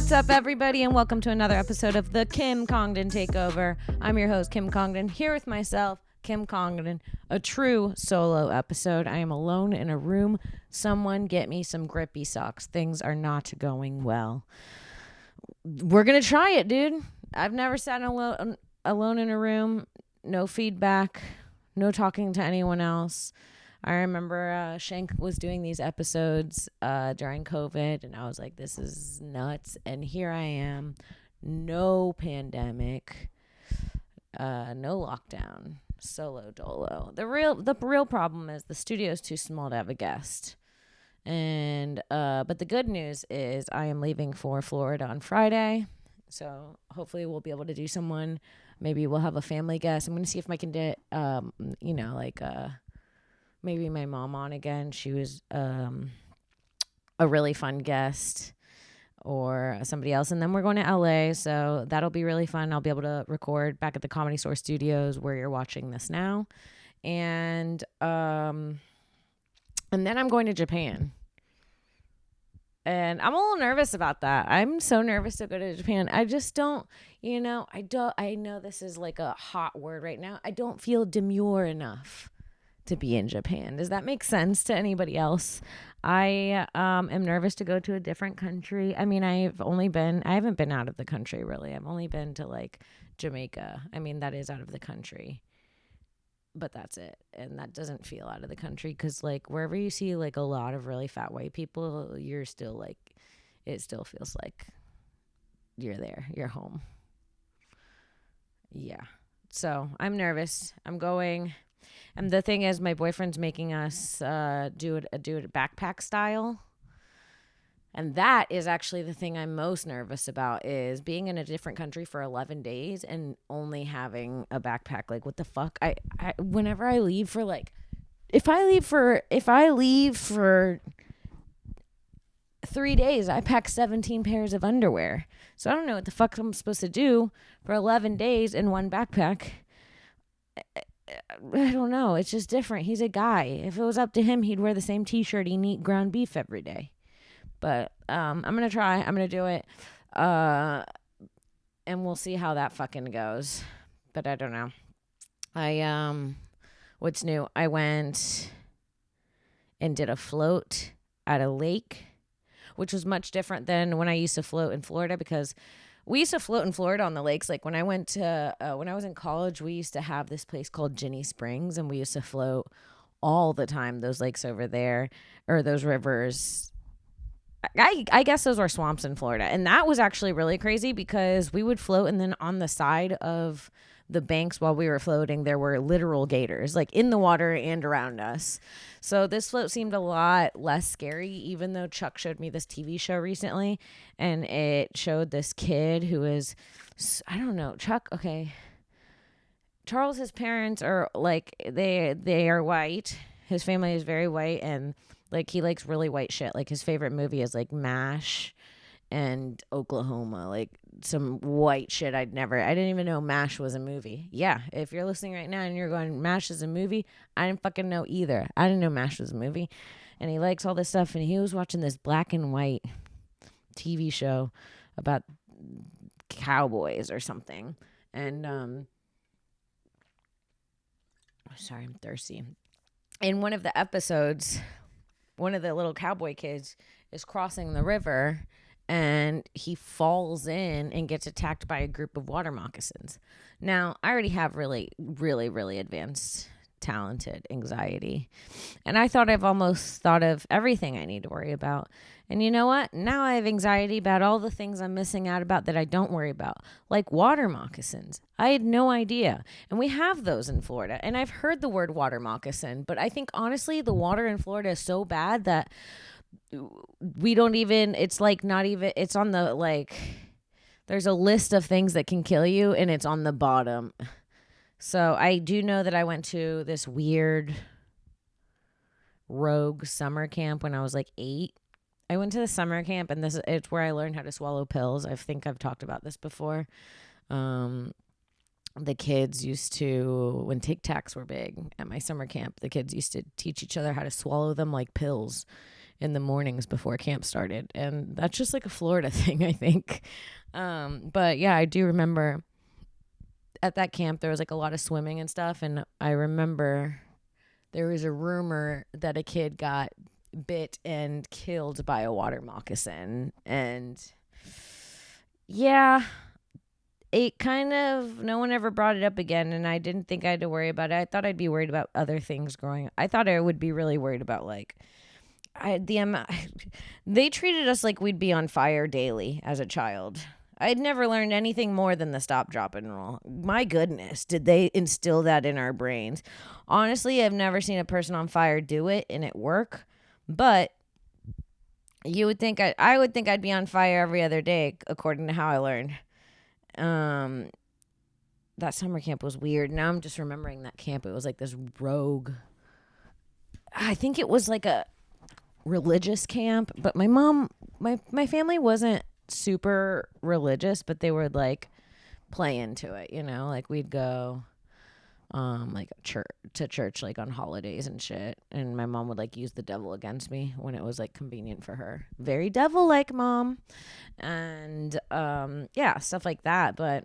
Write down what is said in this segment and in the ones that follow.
What's up, everybody, and welcome to another episode of the Kim Congdon Takeover. I'm your host, Kim Congdon, here with myself, Kim Congdon, a true solo episode. I am alone in a room. Someone get me some grippy socks. Things are not going well. We're going to try it, dude. I've never sat alone in a room. No feedback. No talking to anyone else. I remember Shank was doing these episodes during COVID, and I was like, this is nuts. And here I am. No pandemic. No lockdown. Solo dolo. The real problem is the studio is too small to have a guest. And but the good news is I am leaving for Florida on Friday. So hopefully we'll be able to do someone. Maybe we'll have a family guest. I'm going to see if I can get, maybe my mom on again. She was a really fun guest, or somebody else. And then we're going to LA, so that'll be really fun. I'll be able to record back at the Comedy Store Studios where you're watching this now. And then I'm going to Japan. And I'm a little nervous about that. I'm so nervous to go to Japan. I just don't, I know this is like a hot word right now. I don't feel demure enough to be in Japan. Does that make sense to anybody else? I am nervous to go to a different country. I mean, I haven't been out of the country really. I've only been to like Jamaica. I mean, that is out of the country, but that's it. And that doesn't feel out of the country, because like wherever you see like a lot of really fat white people, you're still like, it still feels like you're there, you're home. Yeah. So I'm nervous. I'm going. And the thing is, my boyfriend's making us do it backpack style. And that is actually the thing I'm most nervous about, is being in a different country for 11 days and only having a backpack. Like, what the fuck? Whenever I leave for like, if I leave for 3 days, I pack 17 pairs of underwear. So I don't know what the fuck I'm supposed to do for 11 days in one backpack. I don't know. It's just different. He's a guy. If it was up to him, he'd wear the same t-shirt and eat ground beef every day. But I'm going to try. I'm going to do it. And we'll see how that fucking goes. But I don't know. What's new? I went and did a float at a lake, which was much different than when I used to float in Florida, because we used to float in Florida on the lakes. Like when I went to, when I was in college, we used to have this place called Ginny Springs, and we used to float all the time. Those lakes over there, or those rivers. I guess those were swamps in Florida. And that was actually really crazy, because we would float, and then on the side of the banks while we were floating, there were literal gators, like in the water and around us. So this float seemed a lot less scary, even though Chuck showed me this TV show recently, and it showed this kid who is, I don't know, Chuck, okay. Charles, his parents are like, they are white. His family is very white, and like he likes really white shit. Like his favorite movie is like MASH and Oklahoma, like some white shit I didn't even know MASH was a movie. Yeah, if you're listening right now and you're going, MASH is a movie, I didn't fucking know either. I didn't know MASH was a movie. And he likes all this stuff, and he was watching this black and white TV show about cowboys or something. And sorry, I'm thirsty. In one of the episodes, one of the little cowboy kids is crossing the river, and he falls in and gets attacked by a group of water moccasins. Now, I already have really, really, really advanced, talented anxiety. And I thought I've almost thought of everything I need to worry about. And you know what? Now I have anxiety about all the things I'm missing out about that I don't worry about, like water moccasins. I had no idea. And we have those in Florida. And I've heard the word water moccasin, but I think honestly, the water in Florida is so bad that we don't even, it's like not even, it's on the, like, there's a list of things that can kill you, and it's on the bottom. So I do know that I went to this weird rogue summer camp when I was like 8. I went to the summer camp, and it's where I learned how to swallow pills. I think I've talked about this before. The kids used to, when Tic Tacs were big at my summer camp, the kids used to teach each other how to swallow them like pills. in the mornings before camp started. And that's just like a Florida thing, I think. But yeah, I do remember at that camp there was like a lot of swimming and stuff. And I remember there was a rumor that a kid got bit and killed by a water moccasin. And yeah, it kind of, no one ever brought it up again, and I didn't think I had to worry about it. I thought I'd be worried about other things growing up. I thought I would be really worried about like they treated us like we'd be on fire daily as a child. I'd never learned anything more than the stop, drop, and roll. My goodness, did they instill that in our brains? Honestly, I've never seen a person on fire do it and it work, but you would think I would think I'd be on fire every other day, according to how I learned. That summer camp was weird. Now I'm just remembering that camp. It was like this rogue. I think it was like a religious camp, but my mom, my family wasn't super religious, but they would like play into it, you know, like we'd go like church like on holidays and shit, and my mom would like use the devil against me when it was like convenient for her. Very devil like mom. And yeah, stuff like that. But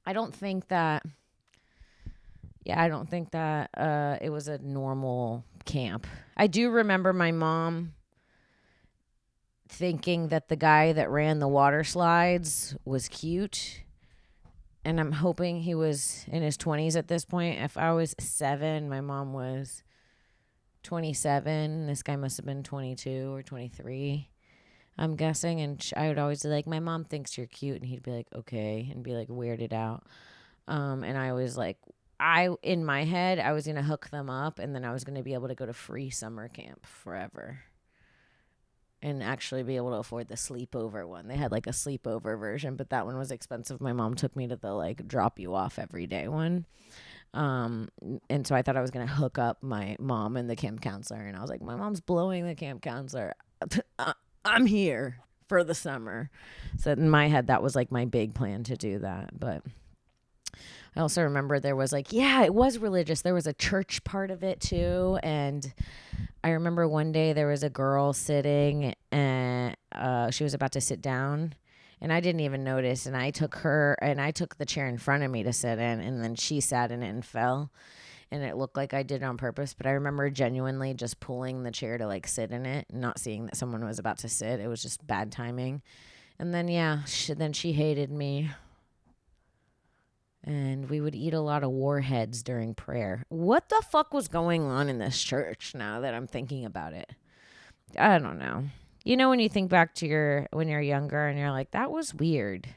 I don't think that it was a normal camp. I do remember my mom thinking that the guy that ran the water slides was cute. And I'm hoping he was in his 20s at this point. If I was 7, my mom was 27. This guy must have been 22 or 23, I'm guessing. And I would always be like, my mom thinks you're cute. And he'd be like, okay. And be like weirded out. And I was like, in my head, I was going to hook them up. And then I was going to be able to go to free summer camp forever. And actually be able to afford the sleepover one. They had like a sleepover version, but that one was expensive. My mom took me to the like drop you off every day one. And so I thought I was going to hook up my mom and the camp counselor. And I was like, my mom's blowing the camp counselor. I'm here for the summer. So in my head, that was like my big plan to do that. But I also remember there was like, yeah, it was religious. There was a church part of it too. And I remember one day there was a girl sitting and she was about to sit down and I didn't even notice. And I took the chair in front of me to sit in, and then she sat in it and fell. And it looked like I did it on purpose. But I remember genuinely just pulling the chair to like sit in it, not seeing that someone was about to sit. It was just bad timing. And then, yeah, then she hated me. And we would eat a lot of warheads during prayer. What the fuck was going on in this church now that I'm thinking about it? I don't know. You know, when you think back to when you're younger and you're like, that was weird.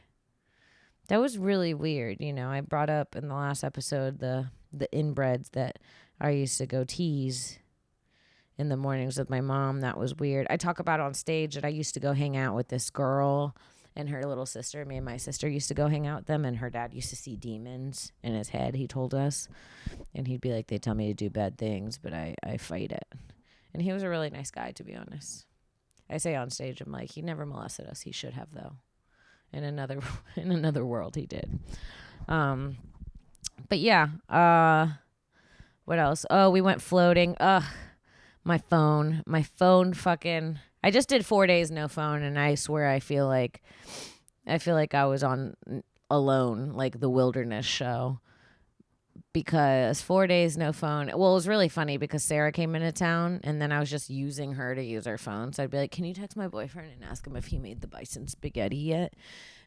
That was really weird. You know, I brought up in the last episode the inbreds that I used to go tease in the mornings with my mom. That was weird. I talk about on stage that I used to go hang out with this girl and her little sister. Me and my sister used to go hang out with them, and her dad used to see demons in his head, he told us. And he'd be like, they tell me to do bad things, but I fight it. And he was a really nice guy, to be honest. I say on stage, I'm like, he never molested us. He should have, though. In another world, he did. But yeah, what else? Oh, we went floating. My phone fucking, I just did 4 days no phone, and I swear I feel like I was on Alone, like the Wilderness show, because 4 days no phone. Well, it was really funny because Sarah came into town, and then I was just using her to use her phone. So I'd be like, can you text my boyfriend and ask him if he made the bison spaghetti yet?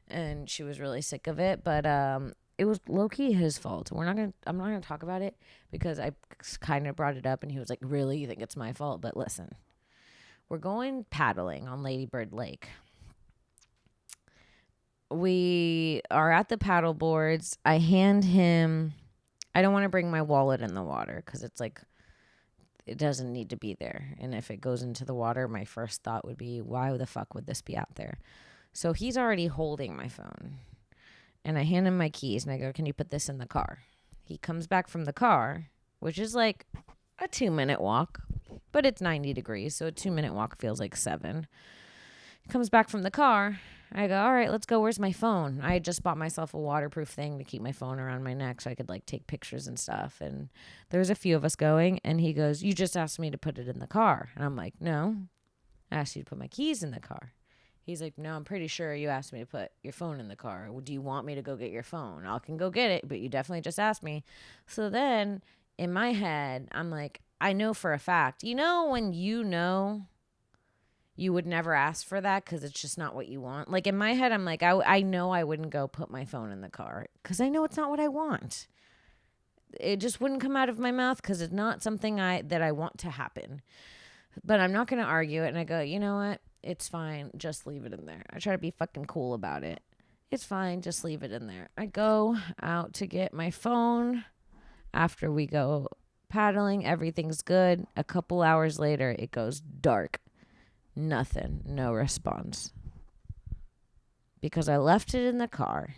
And she was really sick of it, but it was low-key his fault. I'm not gonna talk about it because I kind of brought it up, and he was like, really, you think it's my fault? But listen, we're going paddling on Lady Bird Lake. We are at the paddle boards. I hand him, I don't want to bring my wallet in the water because it's like, it doesn't need to be there. And if it goes into the water, my first thought would be, why the fuck would this be out there? So he's already holding my phone. And I hand him my keys, and I go, can you put this in the car? He comes back from the car, which is like a 2-minute walk, but it's 90 degrees, so a 2-minute walk feels like 7. He comes back from the car. I go, all right, let's go. Where's my phone? I had just bought myself a waterproof thing to keep my phone around my neck so I could like take pictures and stuff. And there's a few of us going, and he goes, you just asked me to put it in the car. And I'm like, no, I asked you to put my keys in the car. He's like, no, I'm pretty sure you asked me to put your phone in the car. Do you want me to go get your phone? I can go get it, but you definitely just asked me. So then in my head, I'm like, I know for a fact. You know when you know you would never ask for that because it's just not what you want? Like in my head, I'm like, I know I wouldn't go put my phone in the car because I know it's not what I want. It just wouldn't come out of my mouth because it's not something that I want to happen. But I'm not going to argue it. And I go, you know what? It's fine. Just leave it in there. I try to be fucking cool about it. It's fine. Just leave it in there. I go out to get my phone after we go paddling. Everything's good. A couple hours later, it goes dark. Nothing. No response. Because I left it in the car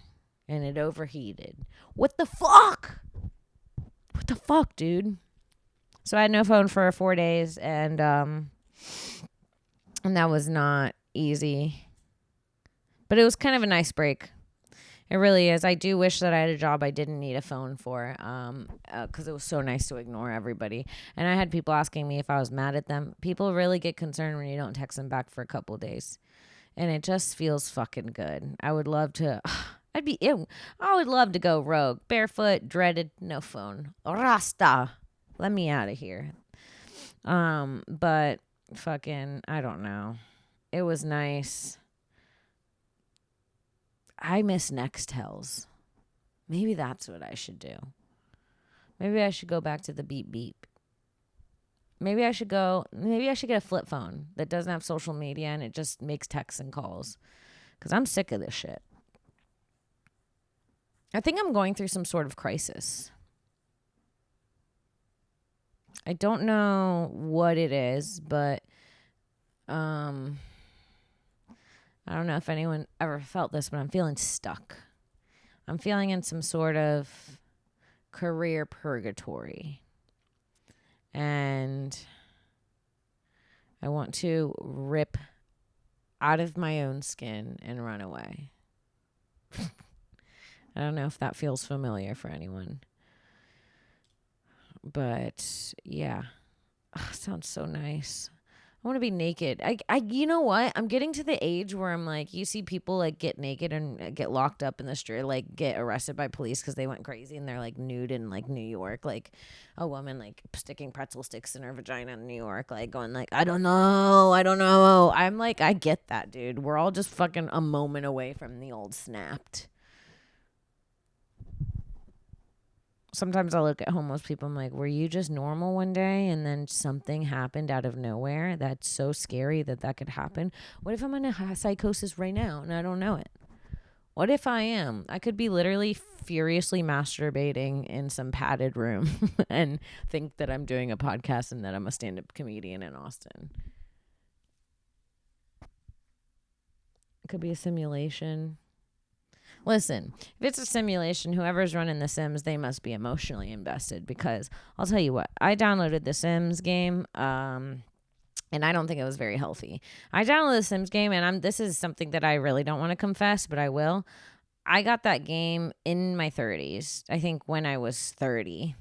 and it overheated. What the fuck? What the fuck, dude? So I had no phone for 4 days and that was not easy. But it was kind of a nice break. It really is. I do wish that I had a job I didn't need a phone for because it was so nice to ignore everybody. And I had people asking me if I was mad at them. People really get concerned when you don't text them back for a couple days. And it just feels fucking good. I would love to... I would love to go rogue. Barefoot, dreaded, no phone. Rasta. Let me out of here. But fucking, I don't know. It was nice. I miss Nextels. Maybe that's what I should do. Maybe I should go back to the beep beep. Maybe I should get a flip phone that doesn't have social media and it just makes texts and calls. Because I'm sick of this shit. I think I'm going through some sort of crisis. I don't know what it is, but I don't know if anyone ever felt this, but I'm feeling stuck. I'm feeling in some sort of career purgatory. And I want to rip out of my own skin and run away. I don't know if that feels familiar for anyone. But yeah, sounds so nice. I want to be naked. You know what? I'm getting to the age where I'm like, you see people like get naked and get locked up in the street, like get arrested by police because they went crazy and they're like nude in like New York, like a woman like sticking pretzel sticks in her vagina in New York, like going like, I don't know. I'm like, I get that, dude. We're all just fucking a moment away from the old snapped. Sometimes I look at homeless people, I'm like, were you just normal one day and then something happened out of nowhere? That's so scary that could happen. What if I'm in a psychosis right now and I don't know it? What if I am? I could be literally furiously masturbating in some padded room and think that I'm doing a podcast and that I'm a stand-up comedian in Austin. It could be a simulation. Listen, if it's a simulation, whoever's running The Sims, they must be emotionally invested because I'll tell you what, I downloaded the Sims game, and I don't think it was very healthy. I downloaded the Sims game, and this is something that I really don't want to confess, but I will. I got that game in my 30s. I think when I was 30.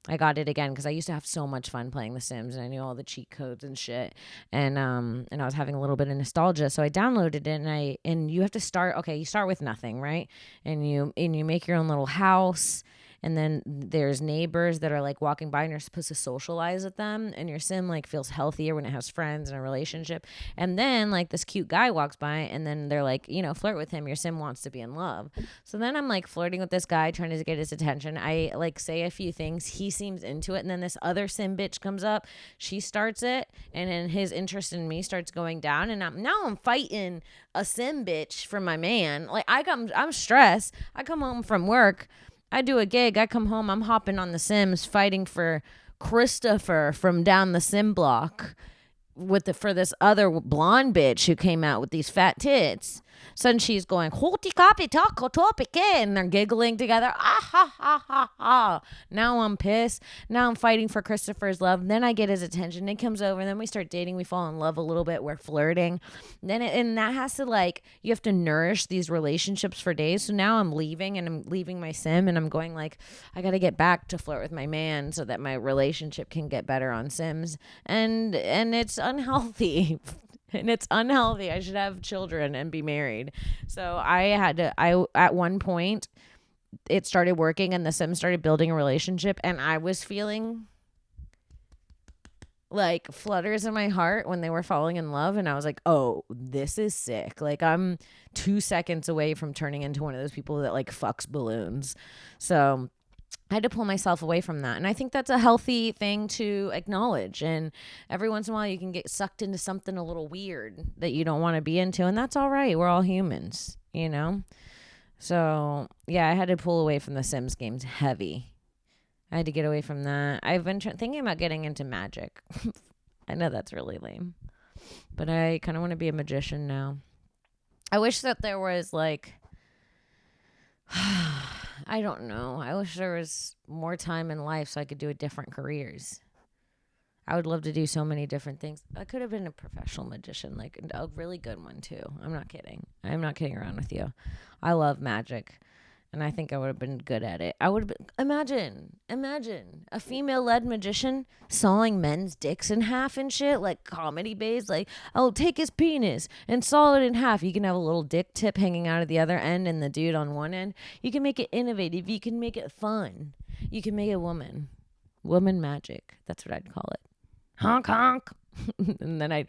I got it again because I used to have so much fun playing The Sims and I knew all the cheat codes and shit. And I was having a little bit of nostalgia. So I downloaded it and you have to start, okay, you start with nothing, right? And you make your own little house. And then there's neighbors that are like walking by and you're supposed to socialize with them. And your sim like feels healthier when it has friends and a relationship. And then like this cute guy walks by and then they're like, flirt with him. Your sim wants to be in love. So then I'm like flirting with this guy, trying to get his attention. I like say a few things. He seems into it. And then this other sim bitch comes up. She starts it. And then his interest in me starts going down. And I'm fighting a sim bitch for my man. Like I'm stressed. I come home from work. I do a gig. I come home. I'm hopping on the Sims, fighting for Christopher from down the Sim block for this other blonde bitch who came out with these fat tits. So then she's going, "Hoti copy taco topic," and they're giggling together. Ah ha ha ha ha. Now I'm pissed. Now I'm fighting for Christopher's love. Then I get his attention. He comes over, and then we start dating. We fall in love a little bit. We're flirting. And that has to, like, you have to nourish these relationships for days. So now I'm leaving, and I'm leaving my sim, and I'm going like, I got to get back to flirt with my man so that my relationship can get better on Sims. And it's unhealthy. And it's unhealthy. I should have children and be married. So I at one point, it started working and the Sims started building a relationship, and I was feeling like flutters in my heart when they were falling in love. And I was like, oh, this is sick. Like, I'm 2 seconds away from turning into one of those people that like fucks balloons. So I had to pull myself away from that. And I think that's a healthy thing to acknowledge. And every once in a while you can get sucked into something a little weird that you don't want to be into. And that's all right. We're all humans, you know? So yeah, I had to pull away from the Sims games heavy. I had to get away from that. I've been thinking about getting into magic. I know that's really lame, but I kind of want to be a magician now. I wish that there was like, I don't know. I wish there was more time in life so I could do different careers. I would love to do so many different things. I could have been a professional magician, like a really good one too. I'm not kidding. I'm not kidding around with you. I love magic. And I think I would have been good at it. I would have been, imagine a female-led magician sawing men's dicks in half and shit, like comedy based. Like, I'll take his penis and saw it in half. You can have a little dick tip hanging out of the other end and the dude on one end. You can make it innovative. You can make it fun. You can make it woman magic. That's what I'd call it. Honk, honk. And then I'd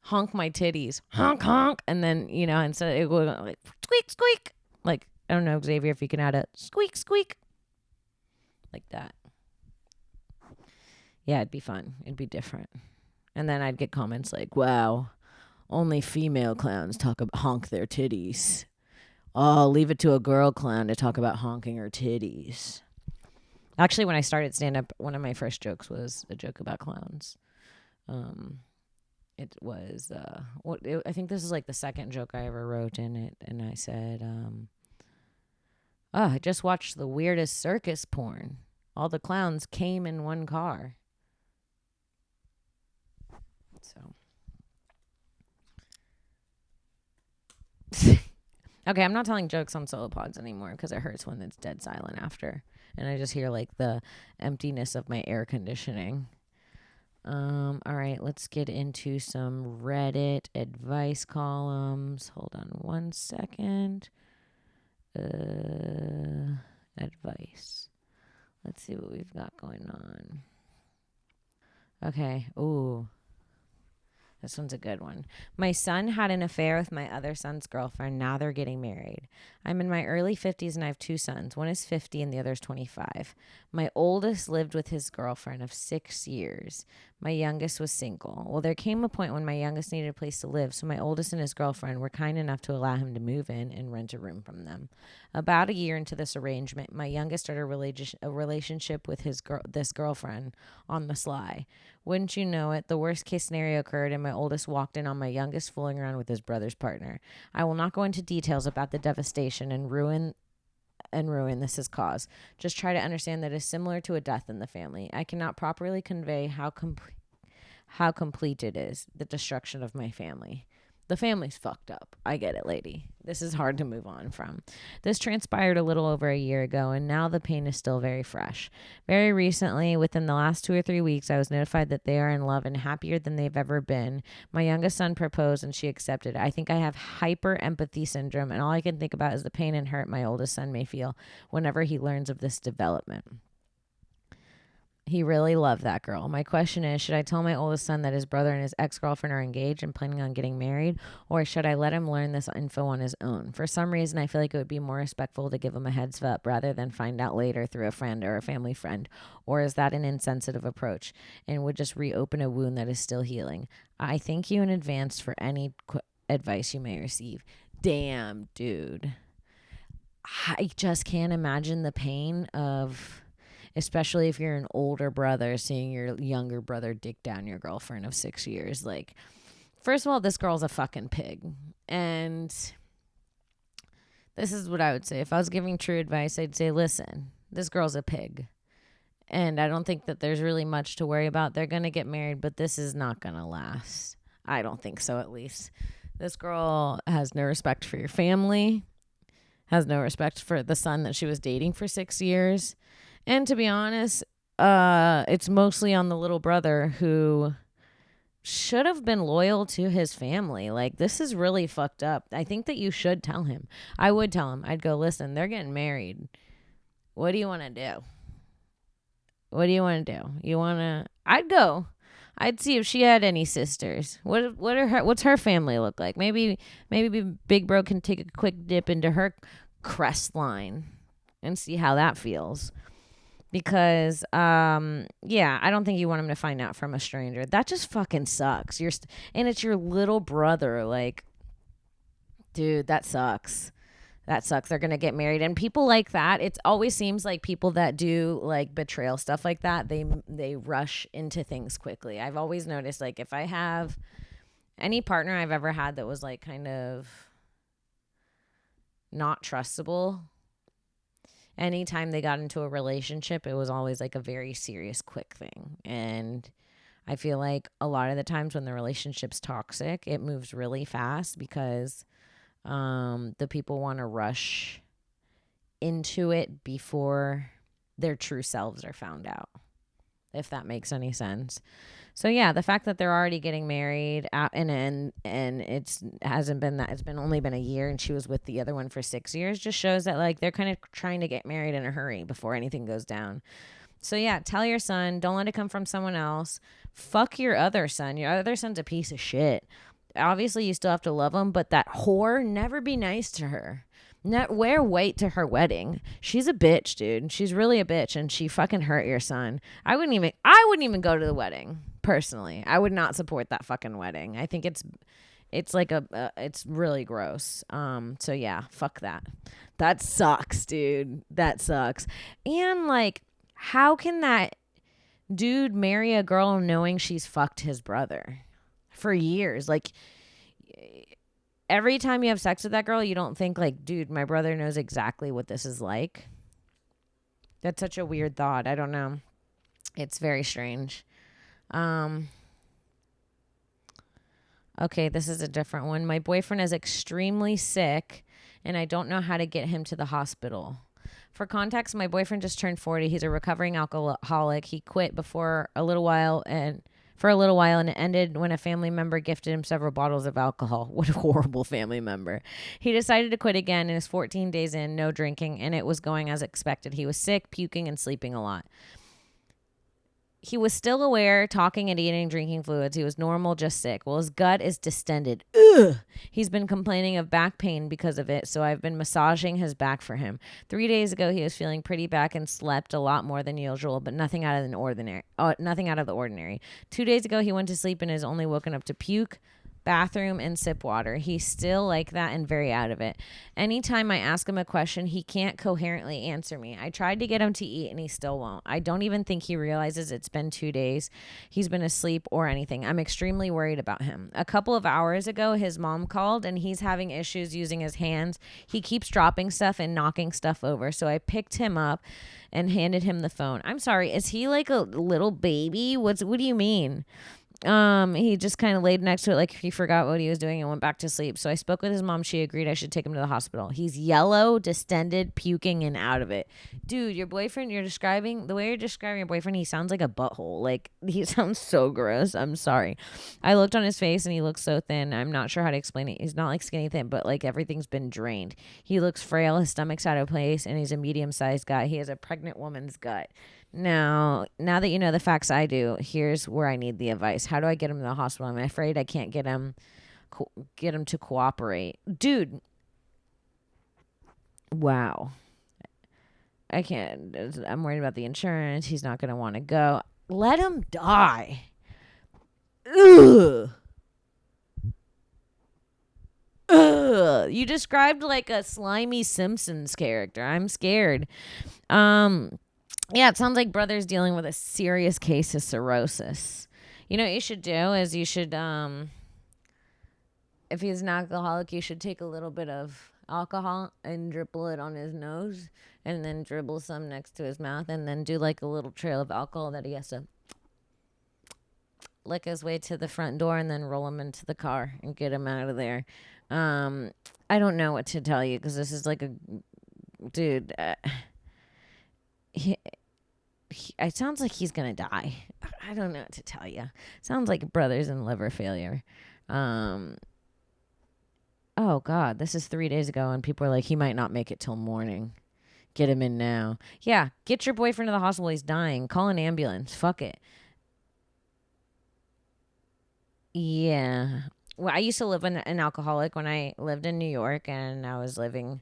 honk my titties. Honk, honk. And then, you know, instead it would go like squeak, squeak. Like, I don't know, Xavier, if you can add a squeak, squeak. Like that. Yeah, it'd be fun. It'd be different. And then I'd get comments like, wow, only female clowns honk their titties. Oh, leave it to a girl clown to talk about honking her titties. Actually, when I started stand-up, one of my first jokes was a joke about clowns. It was, I think this is like the second joke I ever wrote in it. And I said, I just watched the weirdest circus porn. All the clowns came in one car. So. Okay, I'm not telling jokes on solo pods anymore because it hurts when it's dead silent after. And I just hear like the emptiness of my air conditioning. All right, let's get into some Reddit advice columns. Hold on one second. Advice. Let's see what we've got going on. Okay. Ooh. This one's a good one. My son had an affair with my other son's girlfriend. Now they're getting married. I'm in my early 50s and I have two sons. One is 50 and the other is 25. My oldest lived with his girlfriend of 6 years. My youngest was single. Well, there came a point when my youngest needed a place to live, so my oldest and his girlfriend were kind enough to allow him to move in and rent a room from them. About a year into this arrangement, my youngest started a relationship with this girlfriend on the sly. Wouldn't you know it, the worst case scenario occurred and my oldest walked in on my youngest fooling around with his brother's partner. I will not go into details about the devastation and ruin this has caused. Just try to understand that it is similar to a death in the family. I cannot properly convey how complete it is, the destruction of my family. The family's fucked up. I get it, lady. This is hard to move on from. This transpired a little over a year ago, and now the pain is still very fresh. Very recently, within the last 2 or 3 weeks, I was notified that they are in love and happier than they've ever been. My youngest son proposed, and she accepted. I think I have hyper empathy syndrome, and all I can think about is the pain and hurt my oldest son may feel whenever he learns of this development. He really loved that girl. My question is, should I tell my oldest son that his brother and his ex-girlfriend are engaged and planning on getting married, or should I let him learn this info on his own? For some reason, I feel like it would be more respectful to give him a heads up rather than find out later through a friend or a family friend. Or is that an insensitive approach and would just reopen a wound that is still healing? I thank you in advance for any advice you may receive. Damn, dude. I just can't imagine the pain of... especially if you're an older brother, seeing your younger brother dick down your girlfriend of 6 years. Like, first of all, this girl's a fucking pig. And This is what I would say. If I was giving true advice, I'd say, listen, this girl's a pig. And I don't think that there's really much to worry about. They're going to get married, but this is not going to last. I don't think so, at least. This girl has no respect for your family, has no respect for the son that she was dating for 6 years. And to be honest, it's mostly on the little brother who should have been loyal to his family. Like, this is really fucked up. I think that you should tell him. I would tell him. I'd go, listen, they're getting married. What do you want to do? What do you want to do? You want to... I'd go. I'd see if she had any sisters. What's her family look like? Maybe Big Bro can take a quick dip into her crest line and see how that feels. Because, yeah, I don't think you want him to find out from a stranger. That just fucking sucks. And it's your little brother. Like, dude, that sucks. That sucks. They're going to get married. And people like that, it always seems like people that do like betrayal stuff like that, they rush into things quickly. I've always noticed, like, if I have any partner I've ever had that was like kind of not trustable, anytime they got into a relationship, it was always like a very serious, quick thing. And I feel like a lot of the times when the relationship's toxic, it moves really fast because the people want to rush into it before their true selves are found out, if that makes any sense. So yeah, the fact that they're already getting married and it's only been a year and she was with the other one for 6 years just shows that like they're kind of trying to get married in a hurry before anything goes down. So yeah, tell your son, don't let it come from someone else. Fuck your other son. Your other son's a piece of shit. Obviously, you still have to love him, but that whore, never be nice to her. Wear white to her wedding. She's a bitch, dude. She's really a bitch, and she fucking hurt your son. I wouldn't even go to the wedding, personally. I would not support that fucking wedding. I think it's like it's really gross. So yeah, fuck that. That sucks, dude. That sucks. And like, how can that dude marry a girl knowing she's fucked his brother for years? Like, every time you have sex with that girl, you don't think like, dude, my brother knows exactly what this is like. That's such a weird thought. I don't know. It's very strange. Okay, this is a different one. My boyfriend is extremely sick and I don't know how to get him to the hospital. For context, my boyfriend just turned 40. He's a recovering alcoholic. He quit for a little while and it ended when a family member gifted him several bottles of alcohol. What a horrible family member. He decided to quit again and is 14 days in, no drinking, and it was going as expected. He was sick, puking, and sleeping a lot. He was still aware, talking and eating, drinking fluids. He was normal, just sick. Well, his gut is distended. Ugh. He's been complaining of back pain because of it, so I've been massaging his back for him. 3 days ago, he was feeling pretty back and slept a lot more than usual, but nothing out of the ordinary. 2 days ago, he went to sleep and is only woken up to puke, bathroom, and sip water. He's still like that and very out of it. Anytime I ask him a question, he can't coherently answer me. I tried to get him to eat and he still won't. I don't even think he realizes it's been 2 days. He's been asleep or anything. I'm extremely worried about him. A couple of hours ago, his mom called and he's having issues using his hands. He keeps dropping stuff and knocking stuff over. So I picked him up and handed him the phone. I'm sorry. Is he like a little baby? What do you mean? He just kind of laid next to it like he forgot what he was doing and went back to sleep. So I spoke with his mom. She agreed I should take him to the hospital. He's yellow, distended, puking, and out of it. Dude, your boyfriend, the way you're describing your boyfriend, he sounds like a butthole. Like, he sounds so gross. I'm sorry. I looked on his face and he looks so thin. I'm not sure how to explain it. He's not like skinny thin, but like everything's been drained. He looks frail. His stomach's out of place and he's a medium-sized guy. He has a pregnant woman's gut. Now that you know the facts I do, here's where I need the advice. How do I get him to the hospital? I'm afraid I can't get him to cooperate. Dude. Wow. I can't. I'm worried about the insurance. He's not going to want to go. Let him die. Ugh. Ugh. You described like a slimy Simpsons character. I'm scared. Yeah, it sounds like brother's dealing with a serious case of cirrhosis. You know what you should do is if he's an alcoholic, you should take a little bit of alcohol and dribble it on his nose and then dribble some next to his mouth and then do like a little trail of alcohol that he has to lick his way to the front door and then roll him into the car and get him out of there. I don't know what to tell you because this is like a dude. It sounds like he's gonna die. I don't know what to tell you. Sounds like brothers in liver failure. Oh God, this is 3 days ago, and people are like, he might not make it till morning. Get him in now. Yeah, get your boyfriend to the hospital. He's dying. Call an ambulance. Fuck it. Yeah. Well, I used to live in an alcoholic when I lived in New York, and I was living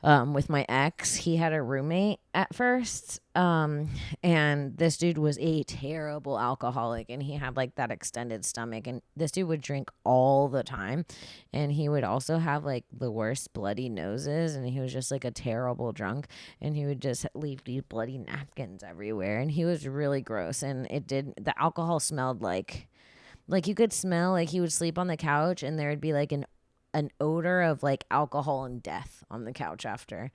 with my ex. He had a roommate at first, and this dude was a terrible alcoholic, and he had like that extended stomach, and this dude would drink all the time, and he would also have like the worst bloody noses, and he was just like a terrible drunk, and he would just leave these bloody napkins everywhere, and he was really gross, and the alcohol smelled like you could smell like he would sleep on the couch and there would be like an odor of like alcohol and death on the couch after.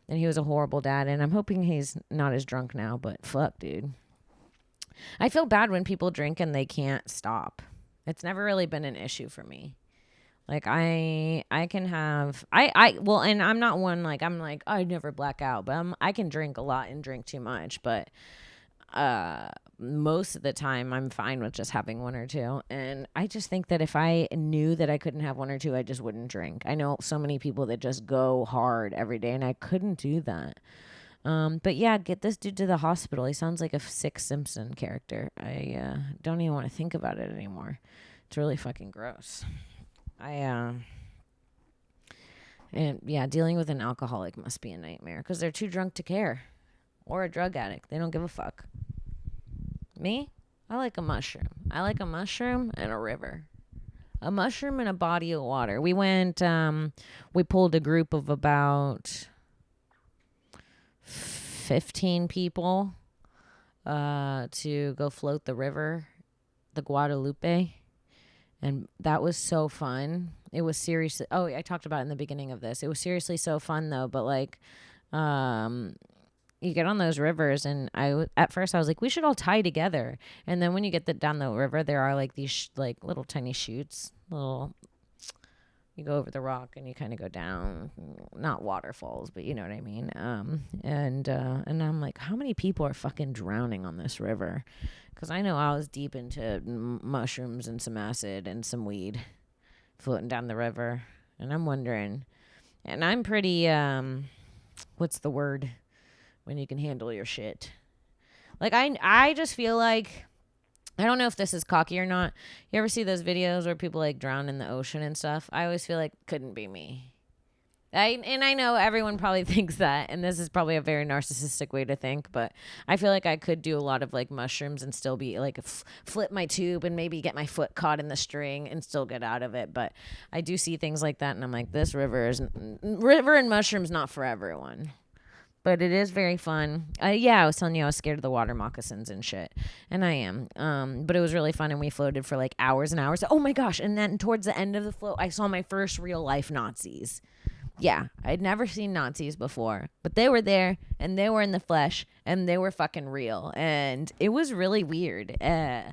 And he was a horrible dad, and I'm hoping he's not as drunk now, but fuck, dude. I feel bad when people drink and they can't stop. It's never really been an issue for me. Like I can have well, and I'm not one like I'm like I never black out, but I can drink a lot and drink too much, but most of the time I'm fine with just having one or two. And I just think that if I knew that I couldn't have one or two, I just wouldn't drink. I know so many people that just go hard every day, and I couldn't do that. But yeah, get this dude to the hospital. He sounds like a sick Simpson character. I don't even want to think about it anymore. It's really fucking gross. And yeah, dealing with an alcoholic must be a nightmare because they're too drunk to care. Or a drug addict. They don't give a fuck. Me? I like a mushroom. I like a mushroom and a river. A mushroom and a body of water. We went, we pulled a group of about 15 people to go float the river, the Guadalupe. And that was so fun. It was seriously, I talked about it in the beginning of this. It was seriously so fun though, but like, you get on those rivers, and at first I was like, we should all tie together. And then when you get down the river, there are like these like little tiny chutes, you go over the rock and you kind of go down, not waterfalls, but you know what I mean. And I'm like, how many people are fucking drowning on this river? Because I know I was deep into mushrooms and some acid and some weed floating down the river, and I'm wondering, and I'm pretty what's the word? When you can handle your shit. Like, I just feel like, I don't know if this is cocky or not. You ever see those videos where people, like, drown in the ocean and stuff? I always feel like, couldn't be me. And I know everyone probably thinks that, and this is probably a very narcissistic way to think, but I feel like I could do a lot of, like, mushrooms and still be, like, flip my tube and maybe get my foot caught in the string and still get out of it. But I do see things like that, and I'm like, this river and mushrooms not for everyone. But it is very fun. Yeah, I was telling you I was scared of the water moccasins and shit. And I am. But it was really fun, and we floated for like hours and hours. Oh my gosh. And then towards the end of the float, I saw my first real life Nazis. Yeah, I'd never seen Nazis before. But they were there, and they were in the flesh, and they were fucking real. And it was really weird. They're,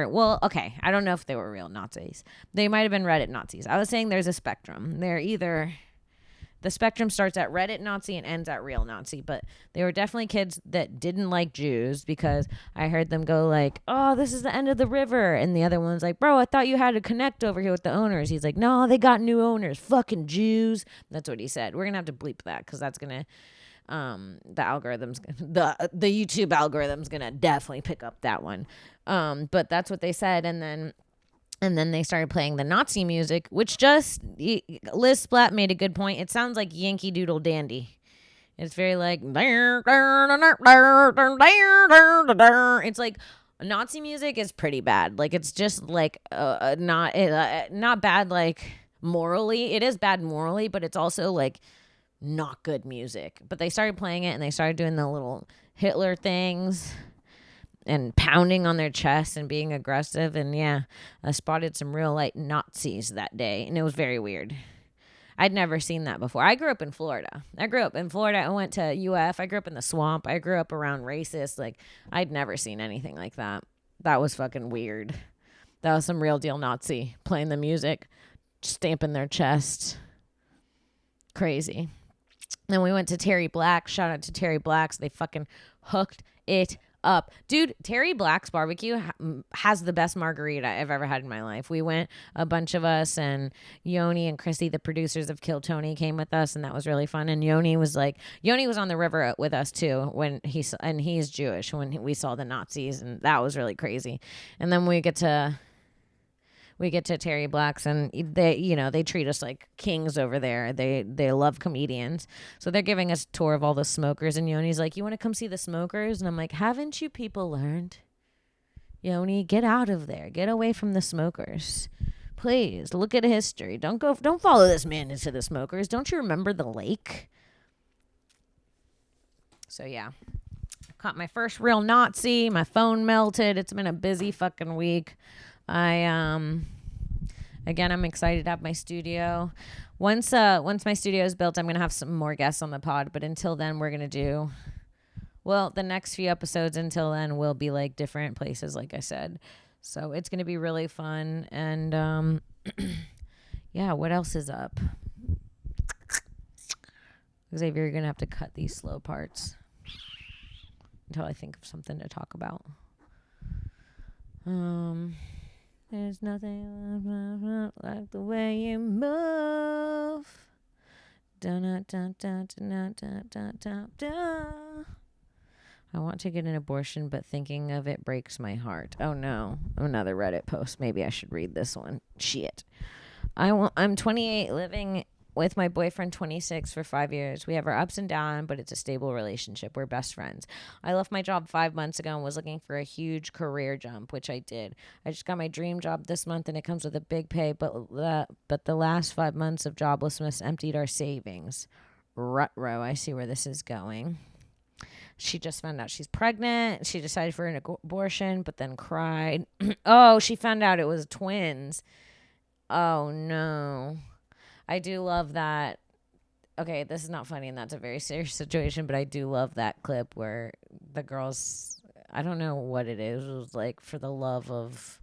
well, okay, I don't know if they were real Nazis. They might have been Reddit Nazis. I was saying there's a spectrum. They're either... The spectrum starts at Reddit Nazi and ends at real Nazi, but they were definitely kids that didn't like Jews because I heard them go like, oh, this is the end of the river. And the other one's like, bro, I thought you had to connect over here with the owners. He's like, no, they got new owners. Fucking Jews. That's what he said. We're going to have to bleep that because that's going to, the algorithm's, the YouTube algorithm's going to definitely pick up that one. But that's what they said. And then they started playing the Nazi music, which Liz Splatt made a good point. It sounds like Yankee Doodle Dandy. It's very like, it's like Nazi music is pretty bad. Like it's just like not bad like morally. It is bad morally, but it's also like not good music. But they started playing it and they started doing the little Hitler things. and pounding on their chest and being aggressive. And yeah, I spotted some real like Nazis that day, and it was very weird. I'd never seen that before. I grew up in Florida. I went to UF. I grew up in the swamp. I grew up around racists. Like, I'd never seen anything like that. That was fucking weird. That was some real deal Nazi playing the music, stamping their chest. Crazy. Then we went to Terry Black. Shout out to Terry Black's. They fucking hooked it up. Dude, Terry Black's barbecue has the best margarita I've ever had in my life. We went, a bunch of us, and Yoni and Chrissy, the producers of Kill Tony, came with us, and that was really fun. And Yoni was on the river with us too when he's Jewish, when we saw the Nazis, and that was really crazy. And then we get to Terry Black's, and they treat us like kings over there. They love comedians. So they're giving us a tour of all the smokers, and Yoni's like, "You want to come see the smokers?" And I'm like, "Haven't you people learned? Yoni, get out of there. Get away from the smokers. Please, look at history. Don't follow this man into the smokers. Don't you remember the lake?" So yeah. Caught my first real Nazi. My phone melted. It's been a busy fucking week. I'm excited to have my studio. Once my studio is built, I'm going to have some more guests on the pod. But until then, we're going to the next few episodes until then will be like different places, like I said. So it's going to be really fun. And, yeah, what else is up? Xavier, you're going to have to cut these slow parts until I think of something to talk about. There's nothing like the way you move. I want to get an abortion, but thinking of it breaks my heart. Oh no, another Reddit post. Maybe I should read this one. Shit. I'm 28, living with my boyfriend, 26, for 5 years. We have our ups and downs, but it's a stable relationship. We're best friends. I left my job 5 months ago and was looking for a huge career jump, which I did. I just got my dream job this month, and it comes with a big pay, but the last 5 months of joblessness emptied our savings. Ruh-roh, I see where this is going. She just found out she's pregnant. She decided for an abortion, but then cried. Oh, she found out it was twins. Oh, no. I do love that. Okay, this is not funny, and that's a very serious situation, but I do love that clip where the girls, I don't know what it is. It was like For the Love of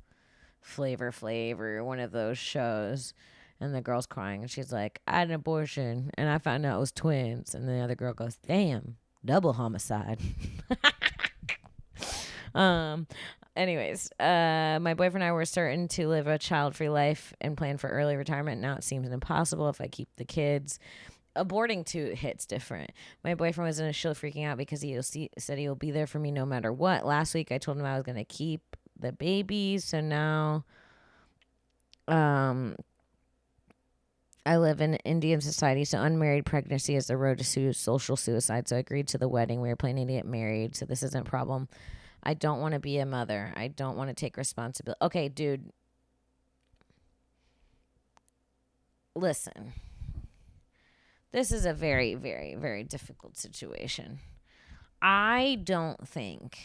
Flavor Flav or one of those shows, and the girl's crying, and she's like, "I had an abortion, and I found out it was twins." And the other girl goes, "Damn, double homicide." Anyways, my boyfriend and I were certain to live a child-free life and plan for early retirement. Now it seems impossible if I keep the kids. Aborting too hits different. My boyfriend was initially freaking out because he said he will be there for me no matter what. Last week I told him I was going to keep the babies. So now I live in Indian society, so unmarried pregnancy is the road to social suicide. So I agreed to the wedding. We were planning to get married, so this isn't a problem. I don't want to be a mother. I don't want to take responsibility. Okay, dude. Listen. This is a very, very, very difficult situation. I don't think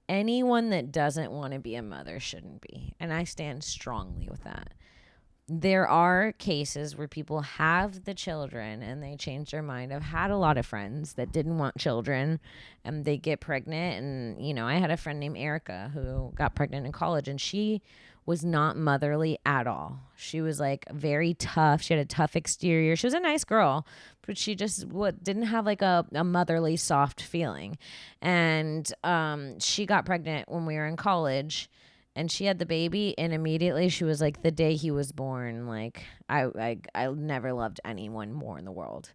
anyone that doesn't want to be a mother shouldn't be. And I stand strongly with that. There are cases where people have the children and they change their mind. I've had a lot of friends that didn't want children and they get pregnant. And, I had a friend named Erica who got pregnant in college, and she was not motherly at all. She was like very tough. She had a tough exterior. She was a nice girl, but she just didn't have like a motherly soft feeling. And she got pregnant when we were in college. And she had the baby, and immediately she was like, the day he was born, like, I never loved anyone more in the world.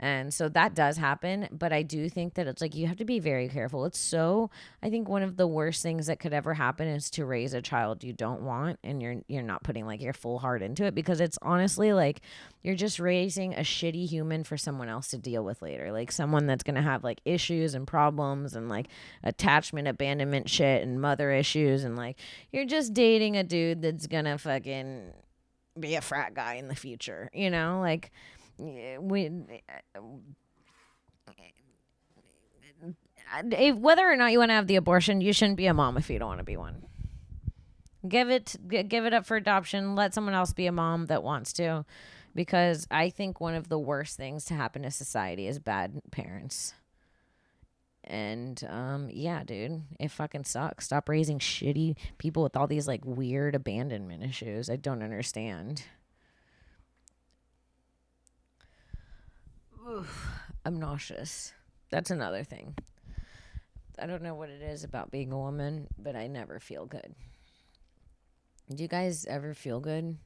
And so that does happen, but I do think that it's like you have to be very careful. I think one of the worst things that could ever happen is to raise a child you don't want, and you're not putting like your full heart into it, because it's honestly like you're just raising a shitty human for someone else to deal with later. Like someone that's going to have like issues and problems and like attachment, abandonment shit and mother issues. And like, you're just dating a dude that's going to fucking be a frat guy in the future, whether or not you want to have the abortion, you shouldn't be a mom if you don't want to be one. Give it up for adoption. Let someone else be a mom that wants to, because I think one of the worst things to happen to society is bad parents. And yeah, dude, it fucking sucks. Stop raising shitty people with all these like weird abandonment issues. I don't understand. Oof, I'm nauseous. That's another thing. I don't know what it is about being a woman, but I never feel good. Do you guys ever feel good?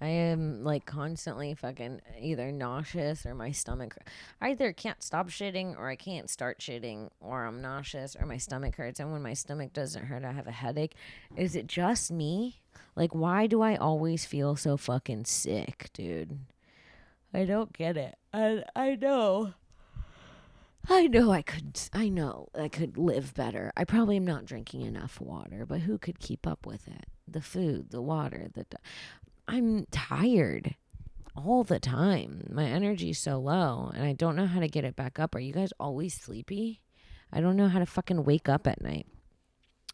I am like constantly fucking either nauseous or my stomach. I either can't stop shitting or I can't start shitting, or I'm nauseous or my stomach hurts. And when my stomach doesn't hurt, I have a headache. Is it just me? Like, why do I always feel so fucking sick, dude? I don't get it. I know. I know I could live better. I probably am not drinking enough water, but who could keep up with it? The food, the water, I'm tired all the time. My energy's so low and I don't know how to get it back up. Are you guys always sleepy? I don't know how to fucking wake up at night.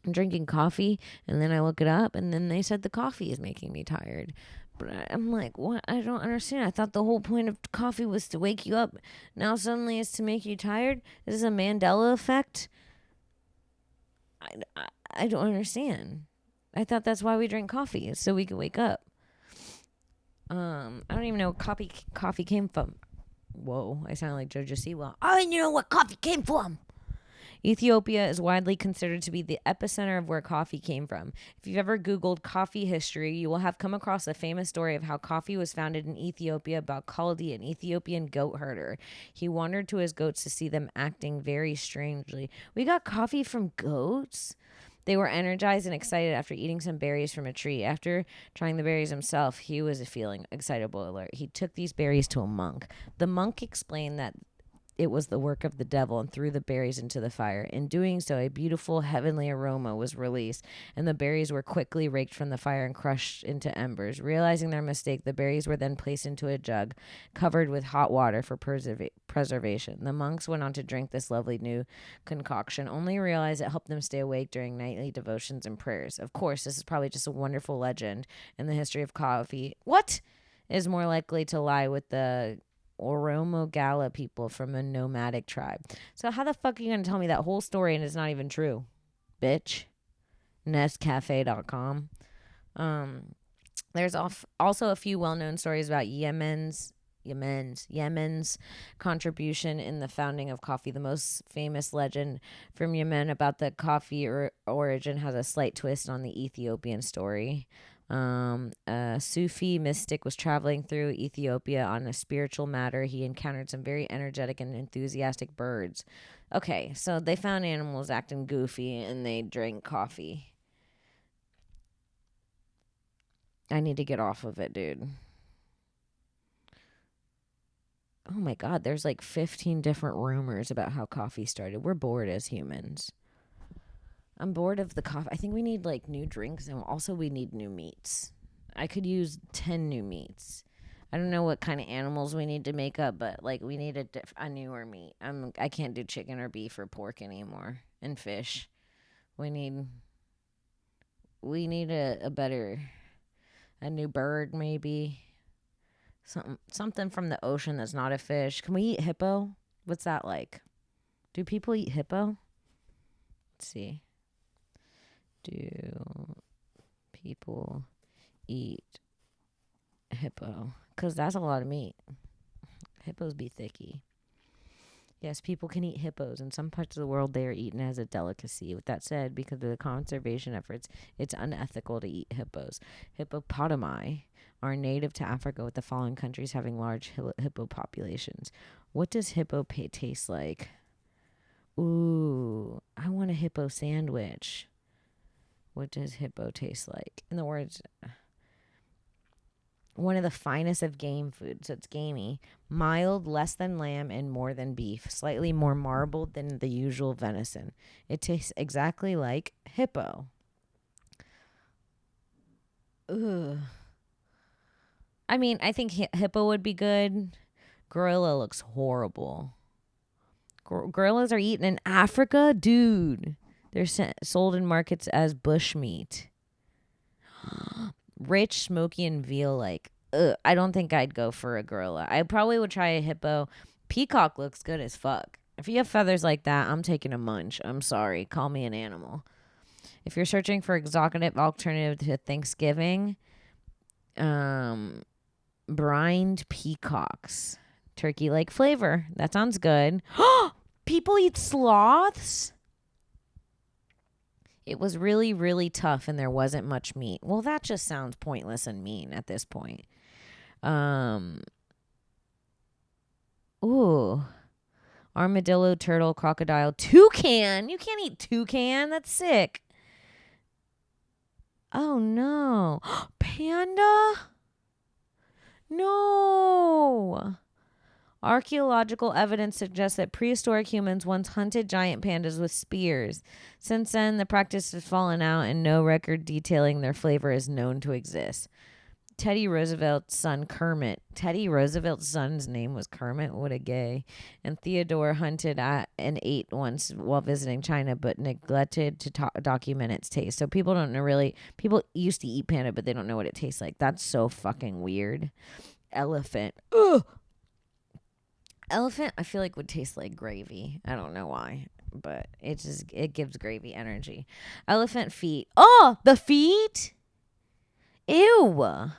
I'm drinking coffee and then I look it up and then they said the coffee is making me tired. But I'm like, what? I don't understand. I thought the whole point of coffee was to wake you up. Now suddenly it's to make you tired? Is this a Mandela effect? I don't understand. I thought that's why we drink coffee, is so we can wake up. I don't even know where coffee came from. Whoa, I sound like Jojo Siwa. I don't even know where coffee came from. Ethiopia is widely considered to be the epicenter of where coffee came from. If you've ever Googled coffee history, you will have come across the famous story of how coffee was founded in Ethiopia by Kaldi, an Ethiopian goat herder. He wandered to his goats to see them acting very strangely. We got coffee from goats? They were energized and excited after eating some berries from a tree. After trying the berries himself, he was feeling excitable alert. He took these berries to a monk. The monk explained that it was the work of the devil and threw the berries into the fire. In doing so, a beautiful heavenly aroma was released, and the berries were quickly raked from the fire and crushed into embers. Realizing their mistake, the berries were then placed into a jug, covered with hot water for preservation. The monks went on to drink this lovely new concoction, only realize it helped them stay awake during nightly devotions and prayers. Of course, this is probably just a wonderful legend in the history of coffee. What is more likely to lie with the Oromo Gala people from a nomadic tribe? So how the fuck are you going to tell me that whole story and it's not even true? Bitch. Nestcafe.com. There's also a few well-known stories about Yemen's contribution in the founding of coffee. The most famous legend from Yemen about the coffee origin has a slight twist on the Ethiopian story. A Sufi mystic was traveling through Ethiopia on a spiritual matter. He encountered some very energetic and enthusiastic birds. Okay, so they found animals acting goofy and they drank coffee. I need to get off of it, dude. Oh my God, there's like 15 different rumors about how coffee started. We're bored as humans. I'm bored of the coffee. I think we need like new drinks, and also we need new meats. I could use 10 new meats. I don't know what kind of animals we need to make up, but like we need a newer meat. I can't do chicken or beef or pork anymore, and fish. We need a new bird maybe. Something from the ocean that's not a fish. Can we eat hippo? What's that like? Do people eat hippo? Let's see. Do people eat hippo? Because that's a lot of meat. Hippos be thicky. Yes, people can eat hippos. In some parts of the world, they are eaten as a delicacy. With that said, because of the conservation efforts, it's unethical to eat hippos. Hippopotami are native to Africa, with the following countries having large hippo populations. What does hippo taste like? Ooh, I want a hippo sandwich. What does hippo taste like? In the words, one of the finest of game food, so it's gamey, mild, less than lamb, and more than beef, slightly more marbled than the usual venison. It tastes exactly like hippo. Ugh. I mean, I think hippo would be good. Gorilla looks horrible. Gorillas are eaten in Africa? Dude. They're sold in markets as bush meat. Rich, smoky, and veal-like. Ugh, I don't think I'd go for a gorilla. I probably would try a hippo. Peacock looks good as fuck. If you have feathers like that, I'm taking a munch. I'm sorry. Call me an animal. If you're searching for exotic alternative to Thanksgiving, brined peacocks. Turkey-like flavor. That sounds good. People eat sloths? It was really, really tough and there wasn't much meat. Well, that just sounds pointless and mean at this point. Armadillo, turtle, crocodile, toucan. You can't eat toucan. That's sick. Oh, no. Panda? No. Archaeological evidence suggests that prehistoric humans once hunted giant pandas with spears. Since then, the practice has fallen out and no record detailing their flavor is known to exist. Teddy Roosevelt's son, Kermit. Teddy Roosevelt's son's name was Kermit? What a gay. And Theodore hunted at and ate once while visiting China, but neglected to document its taste. So people don't know really. People used to eat panda, but they don't know what it tastes like. That's so fucking weird. Elephant. Ugh. Elephant, I feel like would taste like gravy. I don't know why, but it gives gravy energy. Elephant feet. Oh, the feet? Ew.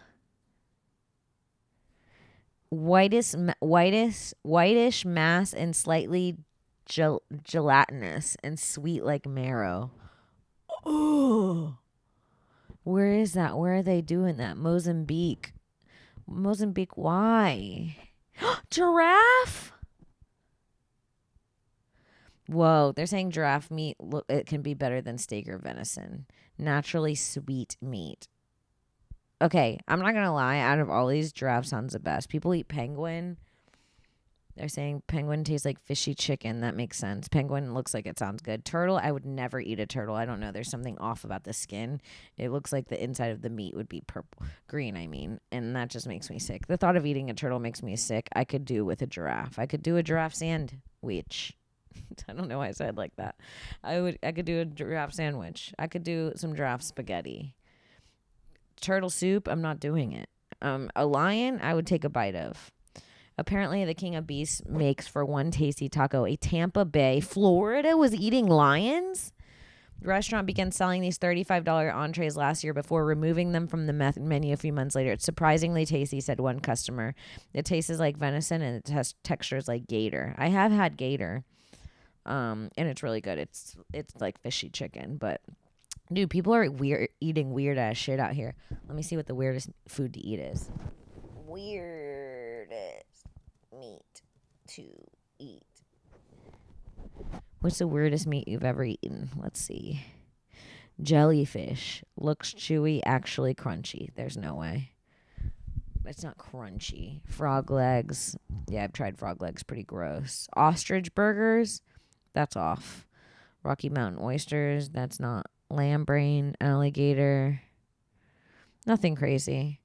Whitish mass and slightly gelatinous and sweet like marrow. Oh. Where is that? Where are they doing that? Mozambique. Why? Giraffe? Whoa, they're saying giraffe meat, it can be better than steak or venison. Naturally sweet meat. Okay, I'm not going to lie. Out of all these, giraffe sounds the best. People eat penguin. They're saying penguin tastes like fishy chicken. That makes sense. Penguin looks like it sounds good. Turtle, I would never eat a turtle. I don't know. There's something off about the skin. It looks like the inside of the meat would be green, and that just makes me sick. The thought of eating a turtle makes me sick. I could do with a giraffe. I could do a giraffe sandwich. I don't know why I said like that. I could do a giraffe sandwich. I could do some giraffe spaghetti. Turtle soup, I'm not doing it. A lion, I would take a bite of. Apparently, the king of beasts makes for one tasty taco. A Tampa Bay, Florida was eating lions? The restaurant began selling these $35 entrees last year before removing them from the menu a few months later. It's surprisingly tasty, said one customer. It tastes like venison and it has textures like gator. I have had gator, and it's really good. It's like fishy chicken, but dude, people are eating weird ass shit out here. Let me see what the weirdest food to eat is. Weirdest meat to eat. What's the weirdest meat you've ever eaten? Let's see. Jellyfish. Looks chewy, actually crunchy. There's no way. It's not crunchy. Frog legs. Yeah, I've tried frog legs. Pretty gross. Ostrich burgers. That's off. Rocky Mountain oysters. That's not. Lamb brain. Alligator. Nothing crazy.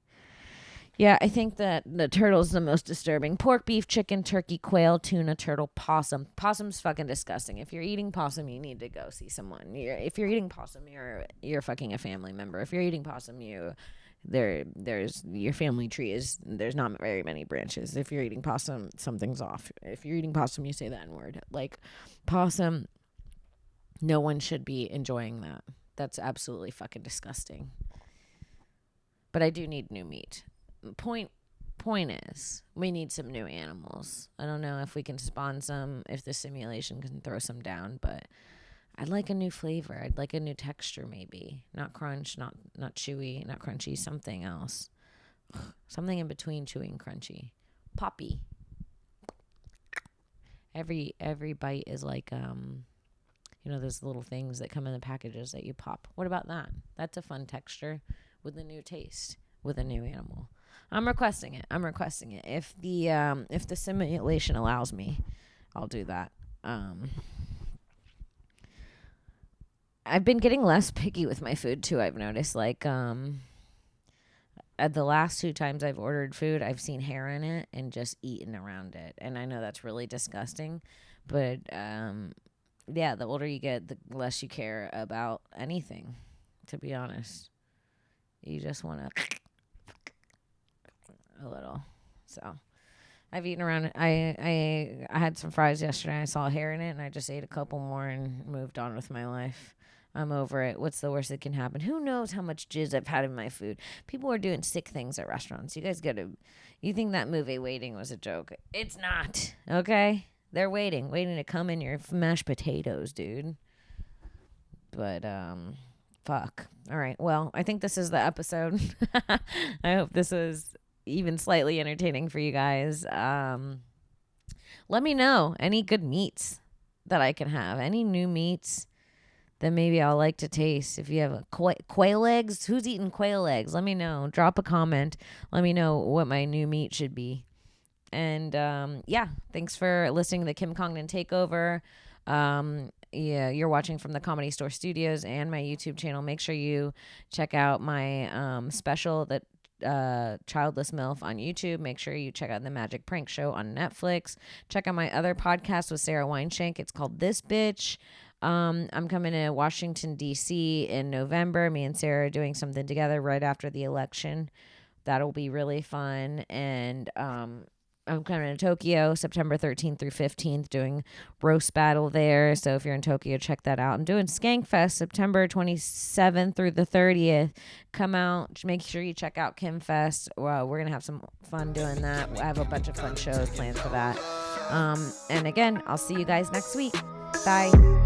Yeah, I think that the turtle's the most disturbing. Pork, beef, chicken, turkey, quail, tuna, turtle, possum. Possum's fucking disgusting. If you're eating possum, you need to go see someone. If you're eating possum, you're fucking a family member. If you're eating possum, there's your family tree there's not very many branches. If you're eating possum, something's off. If you're eating possum, you say the N-word. Like possum, no one should be enjoying that. That's absolutely fucking disgusting. But I do need new meat. Point is, we need some new animals. I don't know if we can spawn some, if the simulation can throw some down, but I'd like a new flavor. I'd like a new texture, maybe. Not crunch, not chewy, not crunchy, something else. Something in between chewy and crunchy. Poppy. Every bite is like, those little things that come in the packages that you pop. What about that? That's a fun texture with a new taste, with a new animal. I'm requesting it. If the simulation allows me, I'll do that. I've been getting less picky with my food too. I've noticed, like, at the last 2 times I've ordered food, I've seen hair in it and just eaten around it. And I know that's really disgusting, But yeah, the older you get, the less you care about anything, to be honest. You just want to a little. So I've eaten around. I had some fries yesterday. I saw hair in it, and I just ate a couple more and moved on with my life. I'm over it. What's the worst that can happen? Who knows how much jizz I've had in my food? People are doing sick things at restaurants. You guys gotta. You think that movie Waiting was a joke? It's not. Okay, they're waiting to come in your mashed potatoes, dude. But fuck. All right. Well, I think this is the episode. I hope this was even slightly entertaining for you guys. Let me know any good meats that I can have. Any new meats that maybe I'll like to taste. If you have a quail eggs, who's eating quail eggs? Let me know. Drop a comment. Let me know what my new meat should be. And yeah, thanks for listening to the Kim Congdon Takeover. Yeah, you're watching from the Comedy Store Studios and my YouTube channel. Make sure you check out my special that Childless MILF on YouTube. Make sure you check out the Magic Prank Show on Netflix. Check out my other podcast with Sarah Weinshank. It's called This Bitch. I'm coming to Washington, D.C. in November. Me and Sarah are doing something together right after the election. That'll be really fun. And I'm coming to Tokyo September 13th through 15th doing roast battle there. So if you're in Tokyo, check that out. I'm doing Skankfest September 27th through the 30th. Come out. Make sure you check out KimFest. Well, we're going to have some fun doing that. I have a bunch of fun shows planned for that. And again, I'll see you guys next week. Bye.